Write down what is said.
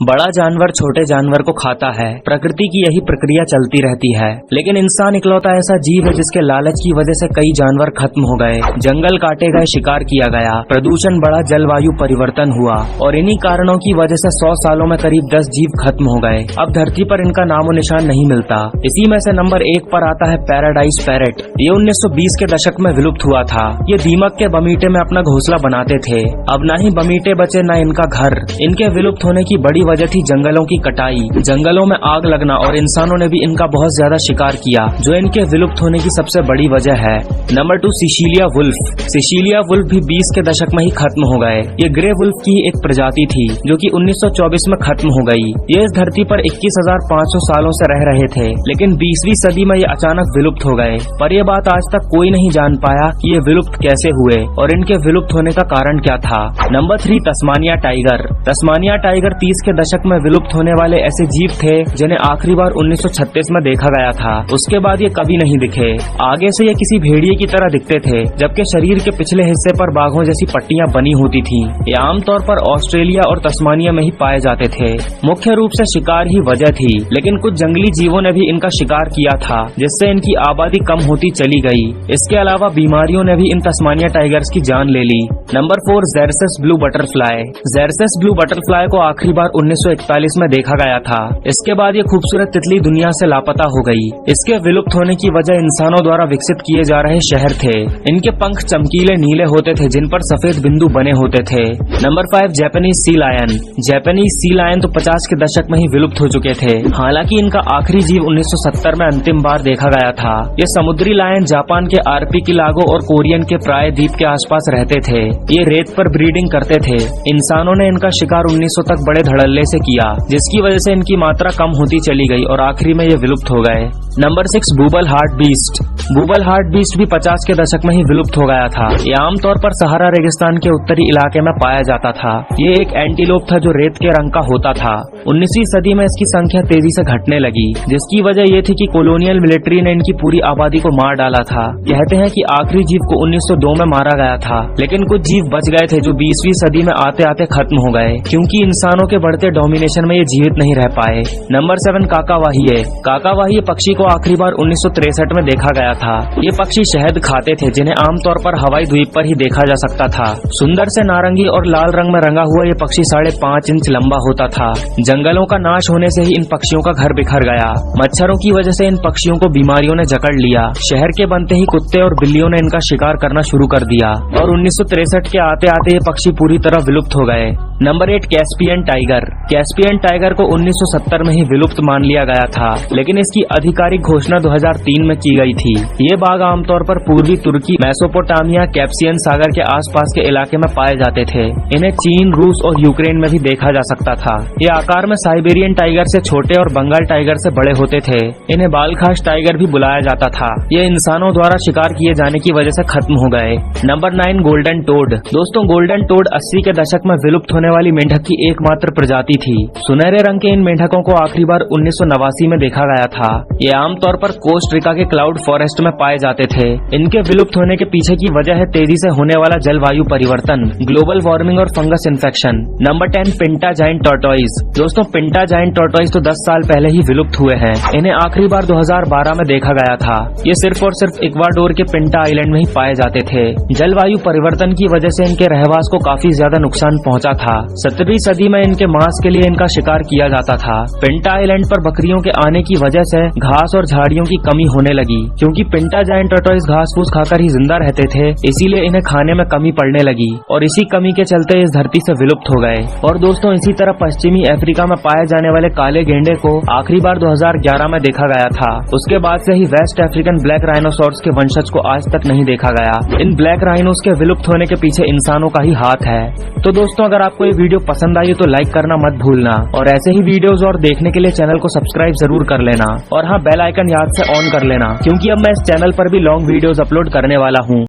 बड़ा जानवर छोटे जानवर को खाता है। प्रकृति की यही प्रक्रिया चलती रहती है, लेकिन इंसान इकलौता ऐसा जीव है जिसके लालच की वजह से कई जानवर खत्म हो गए, जंगल काटे गए, शिकार किया गया, प्रदूषण बढ़ा, जलवायु परिवर्तन हुआ और इन्हीं कारणों की वजह से 100 सालों में करीब 10 जीव खत्म हो गए। अब धरती पर इनका नामो निशान नहीं मिलता। इसी में से नंबर 1 पर आता है पैराडाइज पैरेट। ये 1920 के दशक में विलुप्त हुआ था। ये दीमक के बमीटे में अपना घोंसला बनाते थे। अब न ही बमीटे बचे न इनका घर। इनके विलुप्त होने की बड़ी वजह थी जंगलों की कटाई, जंगलों में आग लगना और इंसानों ने भी इनका बहुत ज्यादा शिकार किया, जो इनके विलुप्त होने की सबसे बड़ी वजह है। Number 2 Sicilian wolf. Sicilian wolf भी 20 के दशक में ही खत्म हो गए। ये ग्रे वुल्फ की एक प्रजाति थी जो कि 1924 में खत्म हो गई। ये इस धरती पर 21,500 सालों से रह रहे थे, लेकिन 20वीं सदी में ये अचानक विलुप्त हो गए। पर यह बात आज तक कोई नहीं जान पाया कि ये विलुप्त कैसे हुए और इनके विलुप्त होने का कारण क्या था। Number 3 Tasmania tiger. Tasmania tiger 30 के दशक में विलुप्त होने वाले ऐसे जीव थे जिन्हें आखिरी बार 1936 में देखा गया था। उसके बाद ये कभी नहीं दिखे। आगे से ये किसी भेड़िए की तरह दिखते थे, जबकि शरीर के पिछले हिस्से पर बाघों जैसी पट्टियां बनी होती थीं। ये आमतौर पर ऑस्ट्रेलिया और तस्मानिया में ही पाए जाते थे। मुख्य रूप से शिकार ही वजह थी, लेकिन कुछ जंगली जीवों ने भी इनका शिकार किया था, जिससे इनकी आबादी कम होती चली गई। इसके अलावा बीमारियों ने भी इन तस्मानिया टाइगर्स की जान ले ली। Number 4 Xerces blue butterfly. Xerces blue butterfly को आखिरी बार 1941 में देखा गया था। इसके बाद ये खूबसूरत तितली दुनिया से लापता हो गई। इसके विलुप्त होने की वजह इंसानों द्वारा विकसित किए जा रहे शहर थे। इनके पंख चमकीले नीले होते थे, जिन पर सफेद बिंदु बने होते थे। Number 5 Japanese sea lion. Japanese sea lion तो 50 के दशक में ही विलुप्त हो चुके थे। हालांकि इनका आखिरी जीव 1970 में अंतिम बार देखा गया था। ये समुद्री लायन जापान के आर्किपेलागो और कोरियन के प्रायद्वीप के आसपास रहते थे। ये रेत पर ब्रीडिंग करते थे। इंसानों ने इनका शिकार 1900 तक बड़े धड़ल्ले से किया, जिसकी वजह से इनकी मात्रा कम होती चली गई और आखिरी में ये विलुप्त हो गए। Number 6 bubal hartebeest. Bubal hartebeest भी 50 के दशक में ही विलुप्त हो गया था। ये आमतौर पर सहारा रेगिस्तान के उत्तरी इलाके में पाया जाता था। ये एक एंटीलोप था जो रेत के रंग का होता था। 19वीं सदी में इसकी संख्या तेजी से घटने लगी, जिसकी वजह ये थी कि कॉलोनियल मिलिट्री ने इनकी पूरी आबादी को मार डाला था। कहते हैं कि आखिरी जीव को 1902 में मारा गया था, लेकिन कुछ जीव बच गए थे जो 20वीं सदी में आते आते खत्म हो गए, क्योंकि इंसानों के बढ़ते डोमिनेशन में ये जीवित नहीं रह पाए। नंबर 7 काकावाहिए। काकावाहिए पक्षी को आखिरी बार 1963 में देखा गया था। ये पक्षी शहद खाते थे, जिन्हें आमतौर पर हवाई द्वीप पर ही देखा जा सकता था। सुंदर से नारंगी और लाल रंग में रंगा हुआ ये पक्षी 5.5 इंच लंबा होता था। जंगलों का नाश होने से ही इन पक्षियों का घर बिखर गया। मच्छरों की वजह से इन पक्षियों को बीमारियों ने जकड़ लिया। शहर के बनते ही कुत्ते और बिल्लियों ने इनका शिकार करना शुरू कर दिया और 1963 के आते आते ये पक्षी पूरी तरह विलुप्त हो गए। Number 8 Caspian tiger. Caspian tiger को 1970 में ही विलुप्त मान लिया गया था, लेकिन इसकी आधिकारिक घोषणा 2003 में की गई थी। ये बाघ आमतौर पर पूर्वी तुर्की, मेसोपोटामिया, कैस्पियन सागर के आसपास के इलाके में पाए जाते थे। इन्हें चीन, रूस और यूक्रेन में भी देखा जा सकता था। ये आकार में साइबेरियन टाइगर से छोटे और बंगाल टाइगर से बड़े होते थे। इन्हें बालखाश टाइगर भी बुलाया जाता था। ये इंसानों द्वारा शिकार किए जाने की वजह से खत्म हो गए। Number 9 golden toad. दोस्तों, गोल्डन टोड 80 के दशक में विलुप्त होने वाली मेंढक की एकमात्र प्रजाति थी। सुनहरे रंग के इन मेंढकों को आखिरी बार 1989 में देखा गया था। ये आमतौर पर कोस्टा के क्लाउड फॉरेस्ट में पाए जाते थे। इनके विलुप्त होने के पीछे की वजह है तेजी से होने वाला जलवायु परिवर्तन, ग्लोबल वार्मिंग और fungus infection. Number 10 पिंटा giant tortoise. दोस्तों, पिंटा जायंट टॉर्टोइज तो 10 साल पहले ही विलुप्त हुए हैं। इन्हें आखिरी बार 2012 में देखा गया था। ये सिर्फ और सिर्फ इक्वाडोर के पिंटा आइलैंड में ही पाए जाते थे। जलवायु परिवर्तन की वजह से इनके रहवास को काफी ज्यादा नुकसान पहुंचा था। 17वीं सदी में इनके मांस के लिए इनका शिकार किया जाता था। पिंटा आइलैंड पर बकरियों के आने की वजह से घास और झाड़ियों की कमी होने लगी, क्योंकि पिंटा जायंट टॉर्टोइज घास फूस खाकर ही जिंदा रहते थे, इसीलिए इन्हें खाने में कमी पड़ने लगी और इसी कमी के चलते इस धरती से विलुप्त हो गए। और दोस्तों, इसी तरह पश्चिमी अफ्रीका में पाए जाने वाले काले गेंडे को आखिरी बार 2011 में देखा गया था। उसके बाद से ही वेस्ट अफ्रीकन ब्लैक राइनोसॉर्स के वंशज को आज तक नहीं देखा गया। इन ब्लैक राइनोस के विलुप्त होने के पीछे इंसानों का ही हाथ है। तो दोस्तों, अगर आपको ये वीडियो पसंद आई तो लाइक करना मत भूलना और ऐसे ही वीडियोस और देखने के लिए चैनल को सब्सक्राइब जरूर कर लेना और हाँ, बेल आइकन याद से ऑन कर लेना, क्योंकि अब मैं इस चैनल पर भी लॉन्ग वीडियोस अपलोड करने वाला हूँ।